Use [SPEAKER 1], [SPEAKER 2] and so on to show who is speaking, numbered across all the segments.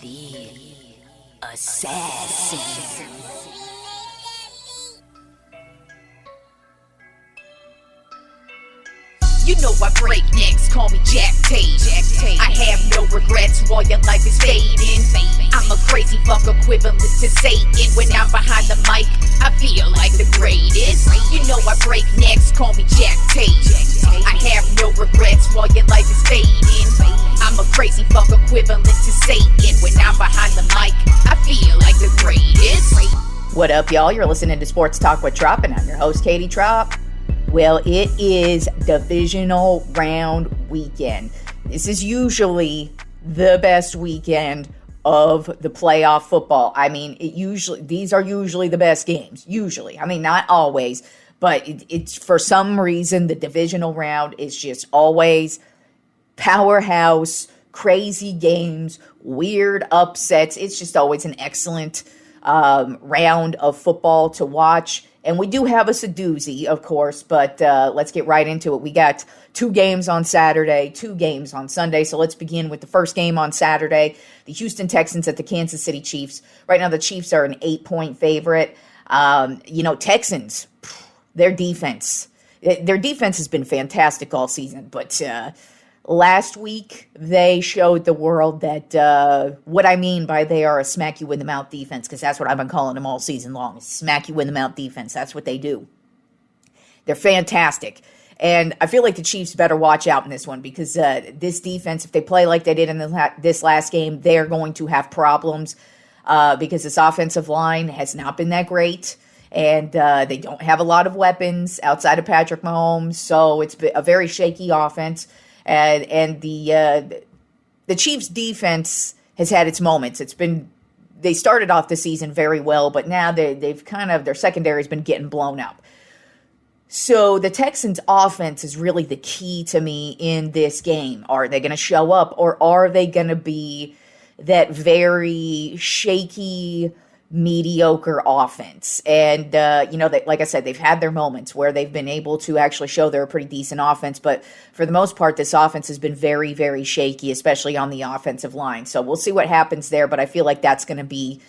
[SPEAKER 1] The Assassin.
[SPEAKER 2] You know I break necks, call me Jack Tate. I have no regrets while your life is fading. I'm a crazy fuck equivalent to Satan. When I'm behind the mic, I feel like the greatest. You know I break necks, call me Jack Tate. I have no regrets while your life is fading. I'm a crazy fuck equivalent to Satan. When I'm behind the mic, I feel like the greatest.
[SPEAKER 3] What up, y'all? You're listening to Sports Talk with Tropp, and I'm your host, Katie Tropp. Well, it is Divisional Round weekend. This is usually the best weekend of the playoff football. I mean, these are usually the best games. Usually. I mean, not always, but it's for some reason the Divisional Round is just always powerhouse, crazy games, weird upsets. It's just always an excellent round of football to watch. And we do have us a doozy, of course, but let's get right into it. We got 2 games on Saturday, 2 games on Sunday. So let's begin with the first game on Saturday. The Houston Texans at the Kansas City Chiefs. Right now the Chiefs are an 8-point favorite. Texans, their defense has been fantastic all season, but last week, they showed the world that what I mean by they are a smack-you-in-the-mouth defense, because that's what I've been calling them all season long, smack-you-in-the-mouth defense. That's what they do. They're fantastic. And I feel like the Chiefs better watch out in this one, because this defense, if they play like they did in this last game, they're going to have problems because this offensive line has not been that great. And they don't have a lot of weapons outside of Patrick Mahomes, so it's a very shaky offense. And the Chiefs' defense has had its moments. They started off the season very well, but now their secondary's been getting blown up. So the Texans' offense is really the key to me in this game. Are they going to show up, or are they going to be that very shaky, mediocre offense? And like I said, they've had their moments where they've been able to actually show they're a pretty decent offense, but for the most part this offense has been very, very shaky, especially on the offensive line. So we'll see what happens there, but I feel like that's going to be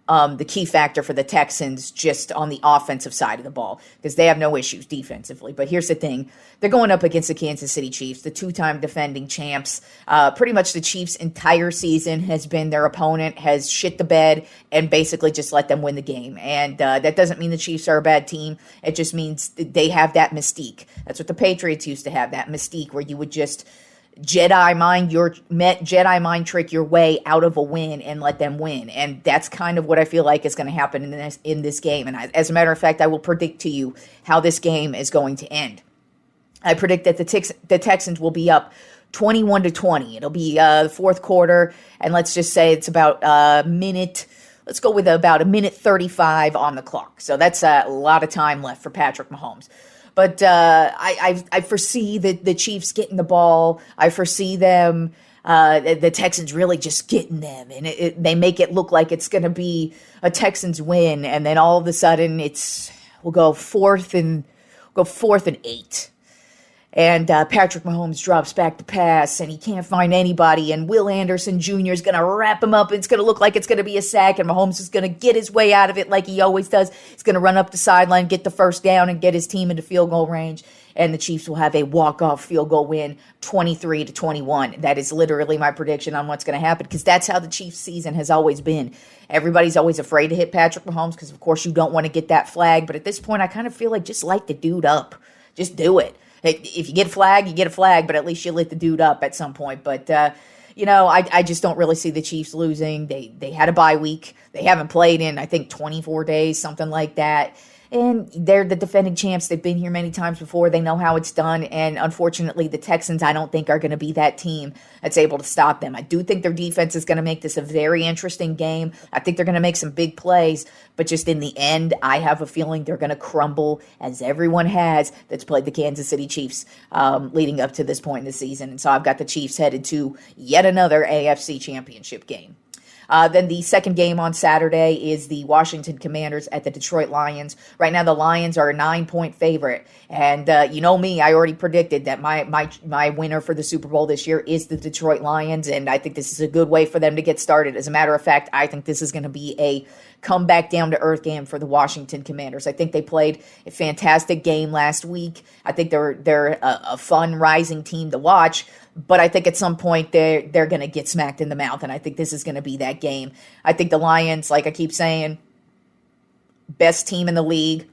[SPEAKER 3] the key factor for the Texans, just on the offensive side of the ball, because they have no issues defensively. But here's the thing. They're going up against the Kansas City Chiefs, the 2-time defending champs. Pretty much the Chiefs' entire season has been their opponent, has shit the bed, and basically just let them win the game. And that doesn't mean the Chiefs are a bad team. It just means they have that mystique. That's what the Patriots used to have, that mystique where you would just Jedi mind trick your way out of a win and let them win. And that's kind of what I feel like is going to happen in this game. And as a matter of fact, I will predict to you how this game is going to end. I predict that the Texans will be up 21-20. It'll be the fourth quarter, and let's just say it's about a minute. Let's go with about a minute 35 on the clock. So that's a lot of time left for Patrick Mahomes. But I foresee the Chiefs getting the ball. I foresee them, the Texans really just getting them. And they make it look like it's going to be a Texans win. And then all of a sudden we'll go fourth and 8. And Patrick Mahomes drops back to pass, and he can't find anybody. And Will Anderson Jr. is going to wrap him up. And it's going to look like it's going to be a sack, and Mahomes is going to get his way out of it like he always does. He's going to run up the sideline, get the first down, and get his team into field goal range. And the Chiefs will have a walk-off field goal win, 23-21. That is literally my prediction on what's going to happen, because that's how the Chiefs' season has always been. Everybody's always afraid to hit Patrick Mahomes because, of course, you don't want to get that flag. But at this point, I kind of feel like just light the dude up. Just do it. If you get a flag, you get a flag, but at least you lit the dude up at some point. But, I just don't really see the Chiefs losing. They had a bye week. They haven't played in, I think, 24 days, something like that. And they're the defending champs. They've been here many times before. They know how it's done. And unfortunately, the Texans, I don't think, are going to be that team that's able to stop them. I do think their defense is going to make this a very interesting game. I think they're going to make some big plays. But just in the end, I have a feeling they're going to crumble, as everyone has that's played the Kansas City Chiefs leading up to this point in the season. And so I've got the Chiefs headed to yet another AFC championship game. Then the second game on Saturday is the Washington Commanders at the Detroit Lions. Right now, the Lions are a 9-point favorite. And you know me, I already predicted that my winner for the Super Bowl this year is the Detroit Lions. And I think this is a good way for them to get started. As a matter of fact, I think this is going to be a come back down to earth game for the Washington Commanders. I think they played a fantastic game last week. I think they're a fun rising team to watch, but I think at some point they're going to get smacked in the mouth, and I think this is going to be that game. I think the Lions, like I keep saying, best team in the league.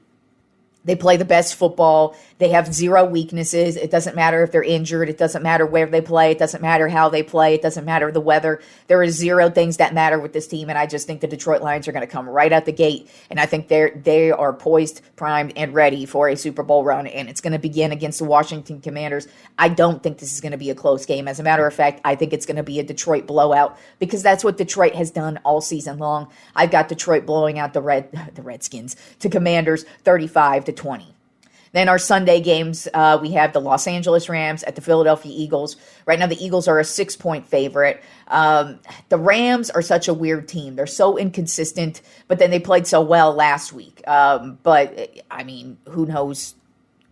[SPEAKER 3] They play the best football. They have zero weaknesses. It doesn't matter if they're injured. It doesn't matter where they play. It doesn't matter how they play. It doesn't matter the weather. There is zero things that matter with this team, and I just think the Detroit Lions are going to come right out the gate, and I think they are poised, primed, and ready for a Super Bowl run, and it's going to begin against the Washington Commanders. I don't think this is going to be a close game. As a matter of fact, I think it's going to be a Detroit blowout because that's what Detroit has done all season long. I've got Detroit blowing out the Redskins to Commanders 35-20. Then our Sunday games, we have the Los Angeles Rams at the Philadelphia Eagles. Right now, the Eagles are a 6-point favorite. The Rams are such a weird team. They're so inconsistent, but then they played so well last week. But, I mean, who knows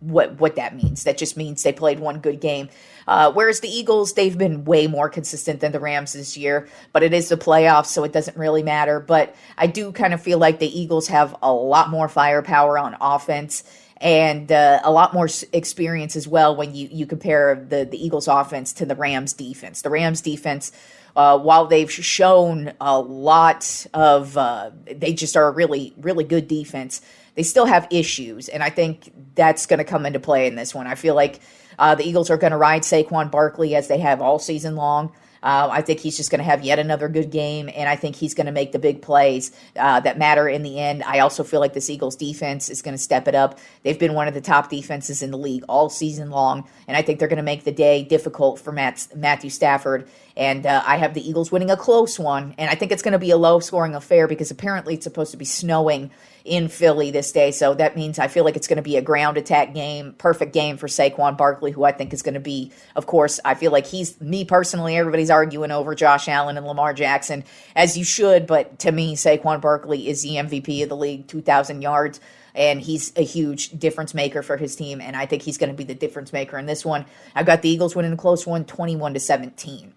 [SPEAKER 3] what that means. That just means they played one good game. Whereas the Eagles, they've been way more consistent than the Rams this year, but it is the playoffs, so it doesn't really matter. But I do kind of feel like the Eagles have a lot more firepower on offense and a lot more experience as well when you compare the Eagles offense to the Rams defense. The Rams defense, while they've shown a lot of, they just are a really, really good defense, they still have issues, and I think that's going to come into play in this one. I feel like the Eagles are going to ride Saquon Barkley as they have all season long. I think he's just going to have yet another good game, and I think he's going to make the big plays that matter in the end. I also feel like this Eagles defense is going to step it up. They've been one of the top defenses in the league all season long, and I think they're going to make the day difficult for Matthew Stafford. And I have the Eagles winning a close one, and I think it's going to be a low-scoring affair because apparently it's supposed to be snowing in Philly this day, so that means I feel like it's going to be a ground attack game, perfect game for Saquon Barkley, who I think is going to be, of course, I feel like me personally, everybody's arguing over Josh Allen and Lamar Jackson, as you should, but to me, Saquon Barkley is the MVP of the league, 2,000 yards, and he's a huge difference maker for his team, and I think he's going to be the difference maker in this one. I've got the Eagles winning a close one, 21-17.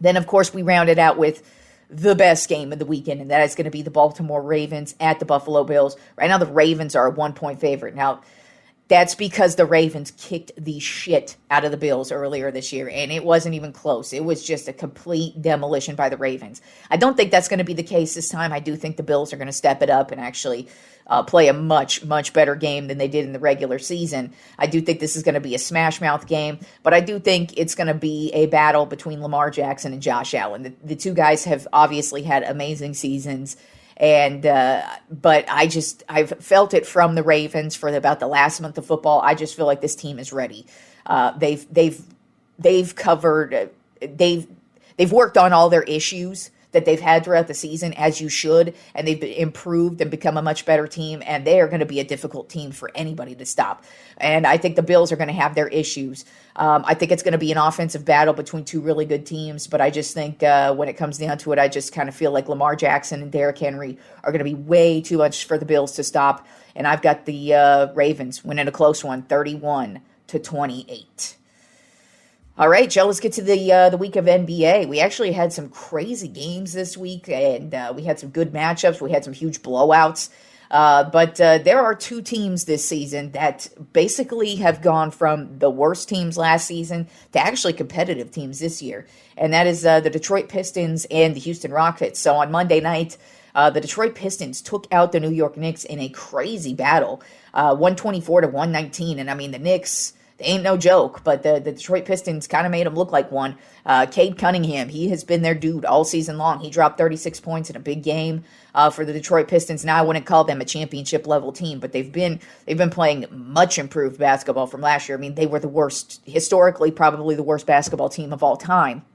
[SPEAKER 3] Then, of course, we round it out with the best game of the weekend, and that is going to be the Baltimore Ravens at the Buffalo Bills. Right now, the Ravens are a 1-point favorite. Now, that's because the Ravens kicked the shit out of the Bills earlier this year, and it wasn't even close. It was just a complete demolition by the Ravens. I don't think that's going to be the case this time. I do think the Bills are going to step it up and actually play a much, much better game than they did in the regular season. I do think this is going to be a smash-mouth game, but I do think it's going to be a battle between Lamar Jackson and Josh Allen. The two guys have obviously had amazing seasons, and but I've felt it from the Ravens for about the last month of football. I just feel like this team is ready. They've covered, they've worked on all their issues that they've had throughout the season, as you should, and they've improved and become a much better team, and they are going to be a difficult team for anybody to stop. And I think the Bills are going to have their issues. I think it's going to be an offensive battle between two really good teams, but I just think when it comes down to it, I just kind of feel like Lamar Jackson and Derrick Henry are going to be way too much for the Bills to stop, and I've got the Ravens winning a close one, 31-28. All right, Joe, let's get to the week of NBA. We actually had some crazy games this week, and we had some good matchups. We had some huge blowouts. But there are two teams this season that basically have gone from the worst teams last season to actually competitive teams this year, and that is the Detroit Pistons and the Houston Rockets. So on Monday night, the Detroit Pistons took out the New York Knicks in a crazy battle, 124-119, and I mean, the Knicks, they ain't no joke, but the Detroit Pistons kind of made them look like one. Cade Cunningham, he has been their dude all season long. He dropped 36 points in a big game for the Detroit Pistons. Now, I wouldn't call them a championship-level team, but they've been playing much improved basketball from last year. I mean, they were the worst, historically probably the worst basketball team of all time.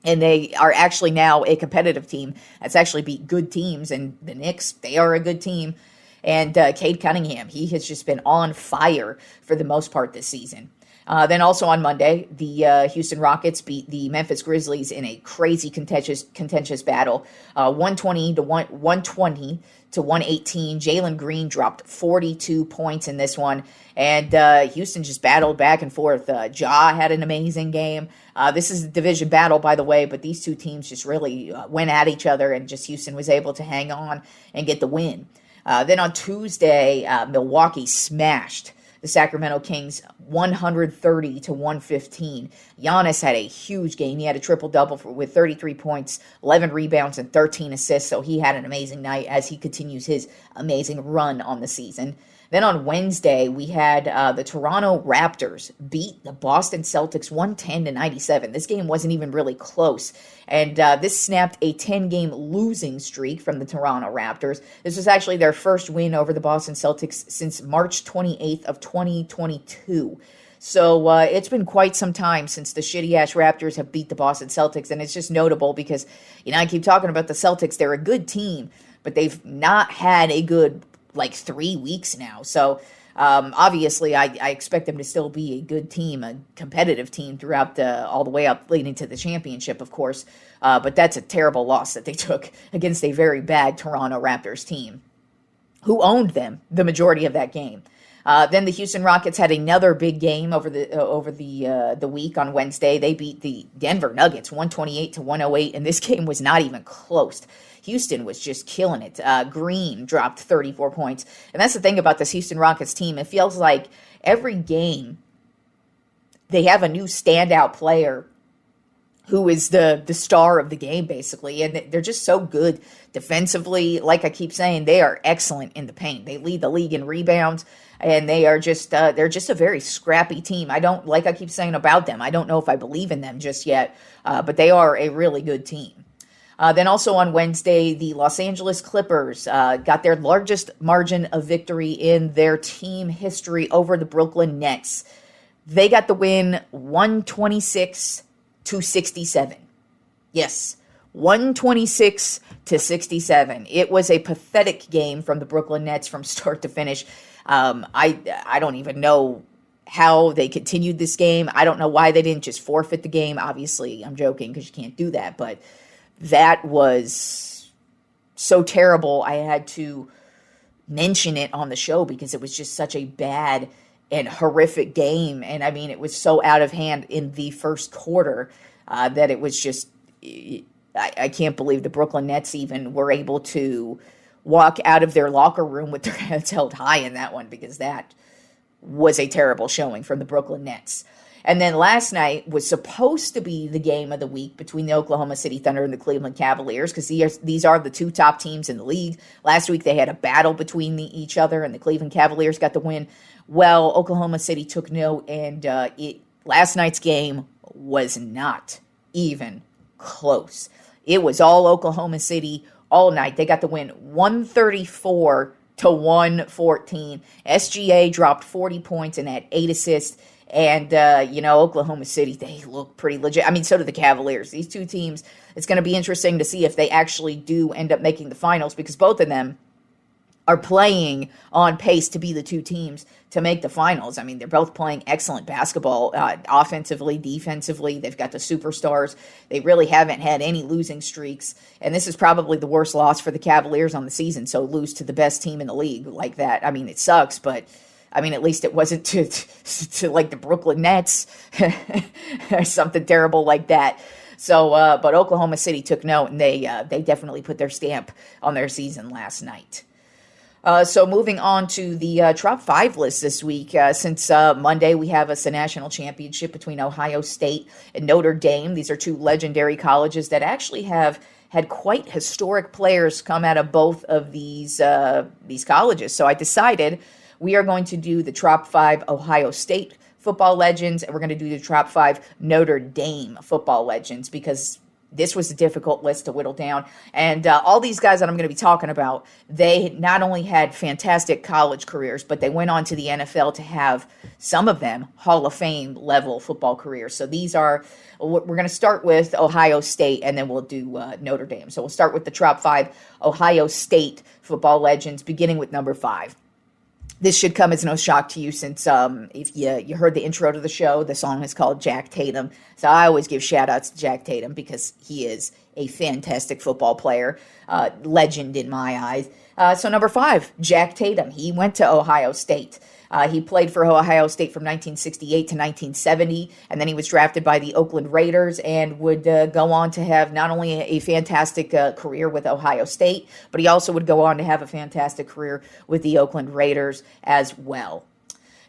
[SPEAKER 3] And they are actually now a competitive team that's actually beat good teams. And the Knicks, they are a good team. And Cade Cunningham, he has just been on fire for the most part this season. Then also on Monday, the Houston Rockets beat the Memphis Grizzlies in a crazy contentious battle, 120 to 118. Jalen Green dropped 42 points in this one, and Houston just battled back and forth. Ja had an amazing game. This is a division battle, by the way, but these two teams just really went at each other, and just Houston was able to hang on and get the win. Then on Tuesday, Milwaukee smashed the Sacramento Kings 130 to 115. Giannis had a huge game. He had a triple-double with 33 points, 11 rebounds, and 13 assists, so he had an amazing night as he continues his amazing run on the season. Then on Wednesday, we had the Toronto Raptors beat the Boston Celtics 110 to 97. This game wasn't even really close, and this snapped a 10-game losing streak from the Toronto Raptors. This was actually their first win over the Boston Celtics since March 28th of 2022. So it's been quite some time since the shitty-ass Raptors have beat the Boston Celtics, and it's just notable because, I keep talking about the Celtics. They're a good team, but they've not had a good 3 weeks now. So obviously I expect them to still be a good team, a competitive team throughout all the way up leading to the championship, of course. But that's a terrible loss that they took against a very bad Toronto Raptors team who owned them the majority of that game. Then the Houston Rockets had another big game over the week on Wednesday. They beat the Denver Nuggets 128 to 108, and this game was not even close. Houston was just killing it. Green dropped 34 points. And that's the thing about this Houston Rockets team. It feels like every game they have a new standout player who is the star of the game, basically. And they're just so good defensively. Like I keep saying, they are excellent in the paint. They lead the league in rebounds. And they are just, they're just a very scrappy team. Like I keep saying about them, I don't know if I believe in them just yet. But they are a really good team. Then also on Wednesday, the Los Angeles Clippers got their largest margin of victory in their team history over the Brooklyn Nets. They got the win 126 to 67. Yes, 126 to 67. It was a pathetic game from the Brooklyn Nets from start to finish. I don't even know how they continued this game. I don't know why they didn't just forfeit the game. Obviously, I'm joking because you can't do that, but that was so terrible. I had to mention it on the show because it was just such a bad and horrific game. And I mean, it was so out of hand in the first quarter that it was just, I can't believe the Brooklyn Nets even were able to walk out of their locker room with their heads held high in that one, because that was a terrible showing from the Brooklyn Nets. And then last night was supposed to be the game of the week between the Oklahoma City Thunder and the Cleveland Cavaliers, because these are the two top teams in the league. Last week they had a battle between each other, and the Cleveland Cavaliers got the win. Well, Oklahoma City took note, and last night's game was not even close. It was all Oklahoma City all night. They got the win 134 to 114. SGA dropped 40 points and had 8 assists. And, Oklahoma City, they look pretty legit. I mean, so do the Cavaliers. These two teams, it's going to be interesting to see if they actually do end up making the finals, because both of them are playing on pace to be the two teams to make the finals. I mean, they're both playing excellent basketball, offensively, defensively. They've got the superstars. They really haven't had any losing streaks. And this is probably the worst loss for the Cavaliers on the season. So lose to the best team in the league like that. I mean, it sucks, but I mean, at least it wasn't to like the Brooklyn Nets or something terrible like that. So, but Oklahoma City took note, and they definitely put their stamp on their season last night. So moving on to the Trop 5 list this week. Since Monday, we have a national championship between Ohio State and Notre Dame. These are two legendary colleges that actually have had quite historic players come out of both of these colleges. So I decided we are going to do the Trop 5 Ohio State Football Legends, and we're going to do the Trop 5 Notre Dame Football Legends, because this was a difficult list to whittle down. And all these guys that I'm going to be talking about, they not only had fantastic college careers, but they went on to the NFL to have, some of them, Hall of Fame level football careers. So these are, we're going to start with Ohio State, and then we'll do Notre Dame. So we'll start with the Trop 5 Ohio State Football Legends, beginning with number 5. This should come as no shock to you since if you heard the intro to the show, the song is called Jack Tatum. So I always give shout outs to Jack Tatum because he is a fantastic football player, legend in my eyes. So number 5, Jack Tatum. He went to Ohio State. He played for Ohio State from 1968 to 1970, and then he was drafted by the Oakland Raiders and would go on to have not only a fantastic career with Ohio State, but he also would go on to have a fantastic career with the Oakland Raiders as well.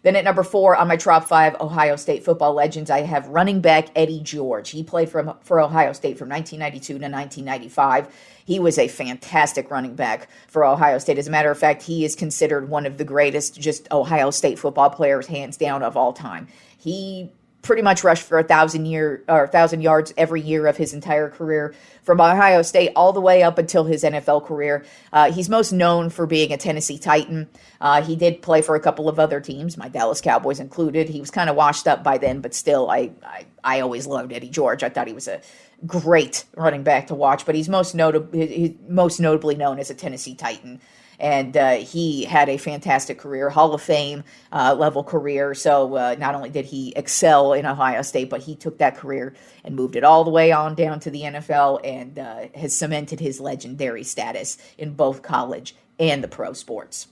[SPEAKER 3] Then at number 4 on my Tropp 5 Ohio State Football Legends, I have running back Eddie George. He played for Ohio State from 1992 to 1995. He was a fantastic running back for Ohio State. As a matter of fact, he is considered one of the greatest just Ohio State football players, hands down, of all time. He pretty much rushed for 1,000 yards every year of his entire career from Ohio State all the way up until his NFL career. He's most known for being a Tennessee Titan. He did play for a couple of other teams, my Dallas Cowboys included. He was kind of washed up by then, but still, I always loved Eddie George. I thought he was a great running back to watch, but he's most notably known as a Tennessee Titan. And he had a fantastic career, Hall of Fame level career. So not only did he excel in Ohio State, but he took that career and moved it all the way on down to the NFL and has cemented his legendary status in both college and the pro sports.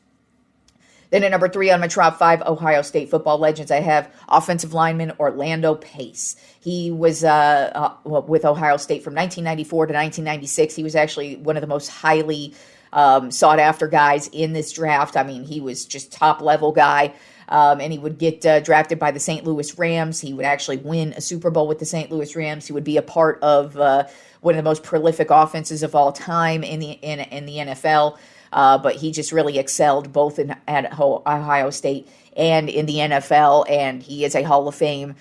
[SPEAKER 3] Then at number 3 on my Tropp 5 Ohio State Football Legends, I have offensive lineman Orlando Pace. He was with Ohio State from 1994 to 1996. He was actually one of the most highly sought after guys in this draft. I mean, he was just top level guy, and he would get drafted by the St. Louis Rams. He would actually win a Super Bowl with the St. Louis Rams. He would be a part of one of the most prolific offenses of all time in the NFL. But he just really excelled both at Ohio State and in the NFL, and he is a Hall of Fame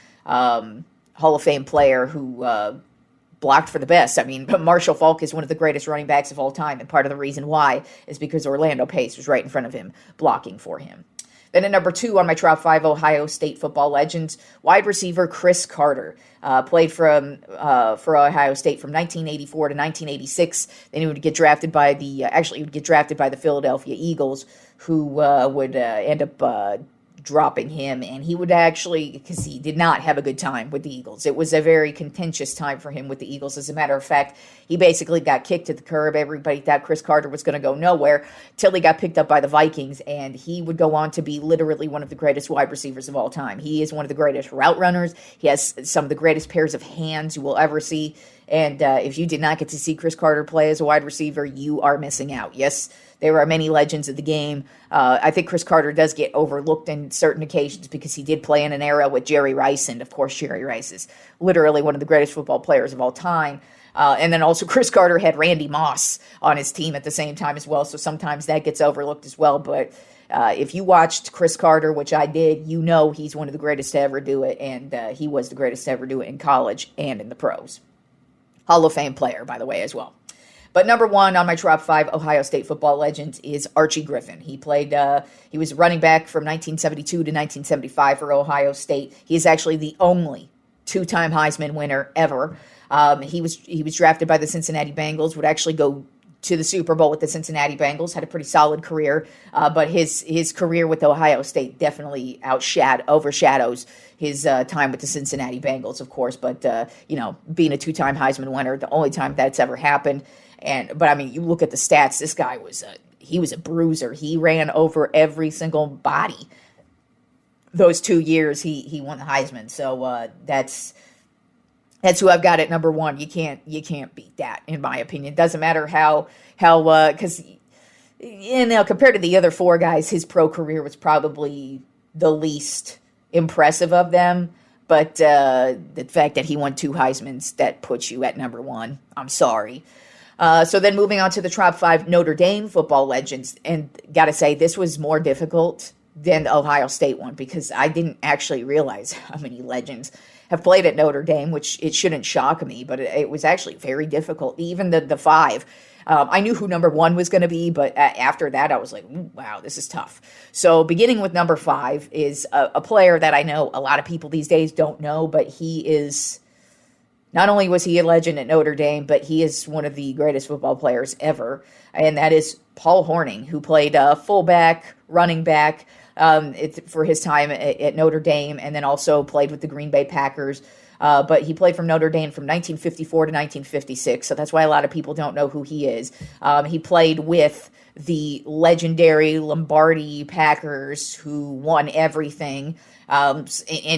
[SPEAKER 3] player who blocked for the best. I mean, Marshall Faulk is one of the greatest running backs of all time, and part of the reason why is because Orlando Pace was right in front of him, blocking for him. Then at number 2 on my Tropp 5 Ohio State Football Legends, wide receiver Chris Carter. Played for Ohio State from 1984 to 1986. Then he would get drafted by the Philadelphia Eagles, who would end up dropping him, and he would actually, because he did not have a good time with the Eagles. It was a very contentious time for him with the Eagles. As a matter of fact, he basically got kicked to the curb. Everybody thought Chris Carter was going to go nowhere till he got picked up by the Vikings, and he would go on to be literally one of the greatest wide receivers of all time. He is one of the greatest route runners. He has some of the greatest pairs of hands you will ever see, and if you did not get to see Chris Carter play as a wide receiver, you are missing out. Yes, there are many legends of the game. I think Chris Carter does get overlooked in certain occasions because he did play in an era with Jerry Rice, and of course Jerry Rice is literally one of the greatest football players of all time. And then also Chris Carter had Randy Moss on his team at the same time as well, so sometimes that gets overlooked as well. But if you watched Chris Carter, which I did, you know he's one of the greatest to ever do it, and he was the greatest to ever do it in college and in the pros. Hall of Fame player, by the way, as well. But number 1 on my Tropp 5 Ohio State Football Legends is Archie Griffin. He was running back from 1972 to 1975 for Ohio State. He is actually the only 2-time Heisman winner ever. He was drafted by the Cincinnati Bengals, would actually go to the Super Bowl with the Cincinnati Bengals, had a pretty solid career, but his career with Ohio State definitely overshadows his time with the Cincinnati Bengals, of course. But being a 2-time Heisman winner, the only time that's ever happened. But I mean, you look at the stats. This guy was a bruiser. He ran over every single body. Those 2 years he won the Heisman. So that's who I've got at number 1. You can't beat that, in my opinion. It doesn't matter how because compared to the other 4 guys, his pro career was probably the least impressive of them. But the fact that he won 2 Heismans, that puts you at number 1. I'm sorry. So then moving on to the Tropp 5 Notre Dame Football Legends, and gotta say, this was more difficult than the Ohio State one because I didn't actually realize how many legends have played at Notre Dame, which it shouldn't shock me, but it was actually very difficult. Even the 5, I knew who number 1 was going to be, but after that I was like, wow, this is tough. So beginning with number 5 is a player that I know a lot of people these days don't know, but he is... Not only was he a legend at Notre Dame, but he is one of the greatest football players ever, and that is Paul Hornung, who played fullback, running back, for his time at Notre Dame, and then also played with the Green Bay Packers. But he played from Notre Dame from 1954 to 1956, so that's why a lot of people don't know who he is. He played with the legendary Lombardi Packers, who won everything, and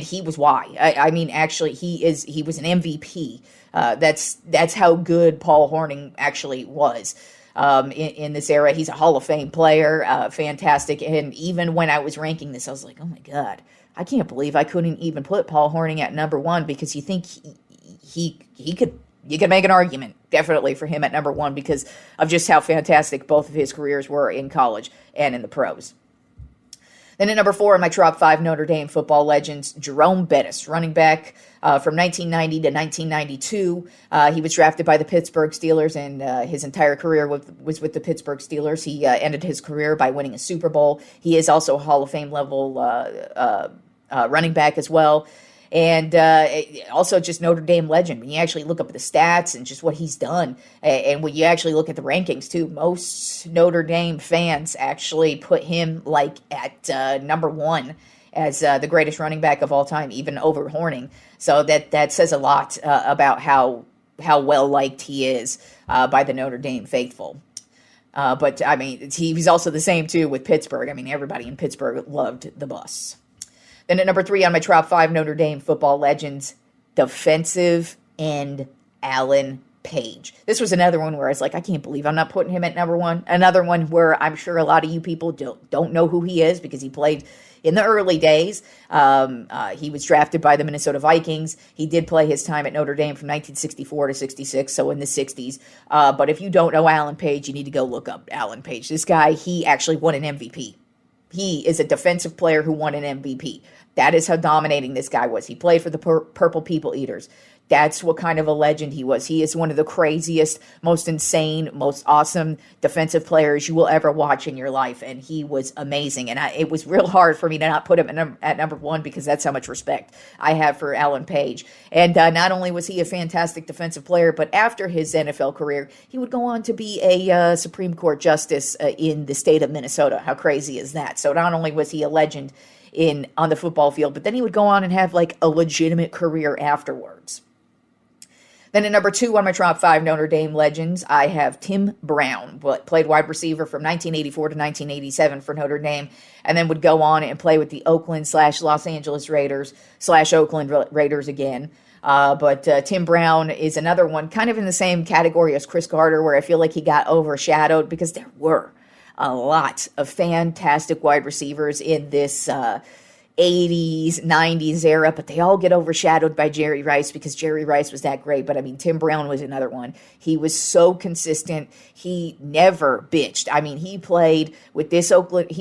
[SPEAKER 3] he was why. I mean, actually, he was an MVP. That's how good Paul Hornung actually was. In this era, he's a Hall of Fame player, fantastic. And even when I was ranking this, I was like, oh my God, I can't believe I couldn't even put Paul Hornung at number one, because you think you could make an argument definitely for him at number one because of just how fantastic both of his careers were in college and in the pros. Then at number 4 in my Tropp 5 Notre Dame Football Legends, Jerome Bettis, running back from 1990 to 1992. He was drafted by the Pittsburgh Steelers, and his entire career was with the Pittsburgh Steelers. He ended his career by winning a Super Bowl. He is also a Hall of Fame level running back as well. And also just Notre Dame legend. When you actually look up the stats and just what he's done, and when you actually look at the rankings too, most Notre Dame fans actually put him like at number 1 as the greatest running back of all time, even over Hornung. So that says a lot about how well liked he is by the Notre Dame faithful. But I mean, he's also the same too with Pittsburgh. I mean, everybody in Pittsburgh loved the Bus. Then at number 3 on my Tropp 5 Notre Dame Football Legends, defensive end Alan Page. This was another one where I was like, I can't believe I'm not putting him at number 1. Another one where I'm sure a lot of you people don't know who he is because he played in the early days. He was drafted by the Minnesota Vikings. He did play his time at Notre Dame from 1964 to 66, so in the 60s. But if you don't know Alan Page, you need to go look up Alan Page. This guy, he actually won an MVP. He is a defensive player who won an MVP. That is how dominating this guy was. He played for the Purple People Eaters. That's what kind of a legend he was. He is one of the craziest, most insane, most awesome defensive players you will ever watch in your life, and he was amazing. And it was real hard for me to not put him at number 1 because that's how much respect I have for Alan Page. And not only was he a fantastic defensive player, but after his NFL career, he would go on to be a Supreme Court justice in the state of Minnesota. How crazy is that? So not only was he a legend on the football field, but then he would go on and have like a legitimate career afterwards. Then at number 2 on my Tropp 5 Notre Dame Legends, I have Tim Brown, played wide receiver from 1984 to 1987 for Notre Dame, and then would go on and play with the Oakland/Los Angeles Raiders /Oakland Raiders again. But Tim Brown is another one kind of in the same category as Chris Carter, where I feel like he got overshadowed because there were a lot of fantastic wide receivers in this 80s, 90s era, but they all get overshadowed by Jerry Rice because Jerry Rice was that great. But I mean, Tim Brown was another one. He was so consistent. He never bitched. I mean, he played with this Oakland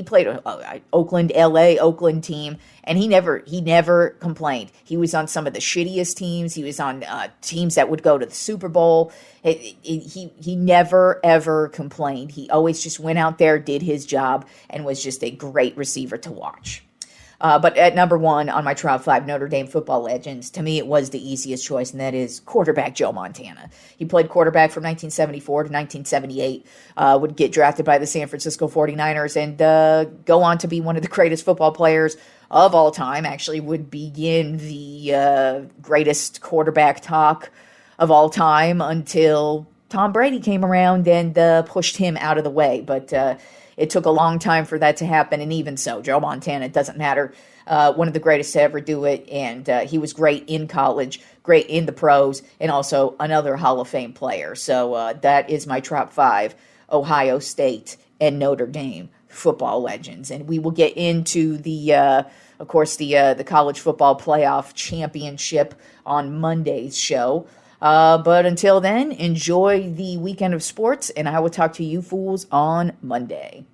[SPEAKER 3] Oakland team, and he never complained. He was on some of the shittiest teams. He was on teams that would go to the Super Bowl. He never, ever complained. He always just went out there, did his job, and was just a great receiver to watch. But at number 1 on my Tropp 5 Notre Dame Football Legends, to me it was the easiest choice, and that is quarterback Joe Montana. He played quarterback from 1974 to 1978, would get drafted by the San Francisco 49ers, and go on to be one of the greatest football players of all time. Actually would begin the greatest quarterback talk of all time until Tom Brady came around and pushed him out of the way. But it took a long time for that to happen, and even so, Joe Montana, it doesn't matter, one of the greatest to ever do it, and he was great in college, great in the pros, and also another Hall of Fame player. So that is my Tropp 5 Ohio State and Notre Dame Football Legends, and we will get into the college football playoff championship on Monday's show. But until then, enjoy the weekend of sports, and I will talk to you fools on Monday.